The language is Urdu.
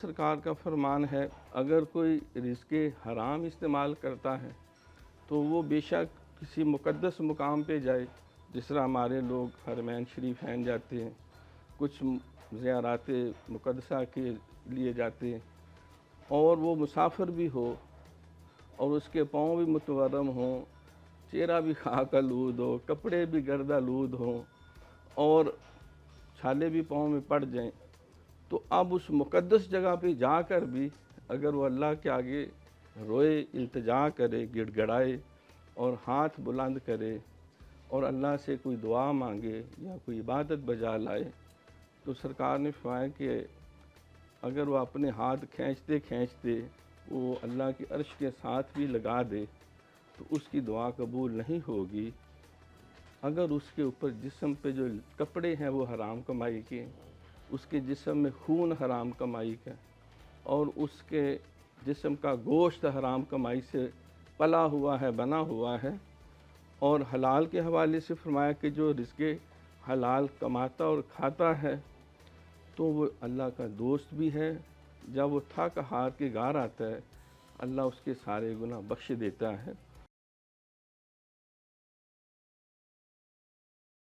سرکار کا فرمان ہے اگر کوئی رزق حرام استعمال کرتا ہے تو وہ بے شک کسی مقدس مقام پہ جائے، جس طرح ہمارے لوگ حرمین شریفین جاتے ہیں، کچھ زیارات مقدسہ کے لیے جاتے ہیں، اور وہ مسافر بھی ہو اور اس کے پاؤں بھی متورم ہوں، چہرہ بھی خاک آلود ہو، کپڑے بھی گرد آلود ہوں اور چھالے بھی پاؤں میں پڑ جائیں، تو اب اس مقدس جگہ پہ جا کر بھی اگر وہ اللہ کے آگے روئے، التجا کرے، گڑ گڑائے اور ہاتھ بلند کرے اور اللہ سے کوئی دعا مانگے یا کوئی عبادت بجا لائے، تو سرکار نے فرمایا کہ اگر وہ اپنے ہاتھ کھینچتے کھینچتے وہ اللہ کے عرش کے ساتھ بھی لگا دے تو اس کی دعا قبول نہیں ہوگی اگر اس کے اوپر جسم پہ جو کپڑے ہیں وہ حرام کمائی کے، اس کے جسم میں خون حرام کمائی کا اور اس کے جسم کا گوشت حرام کمائی سے پلا ہوا ہے، بنا ہوا ہے، اور حلال کے حوالے سے فرمایا کہ جو رزق حلال کماتا اور کھاتا ہے تو وہ اللہ کا دوست بھی ہے، جب وہ تھک ہار کے گھر آتا ہے اللہ اس کے سارے گناہ بخش دیتا ہے۔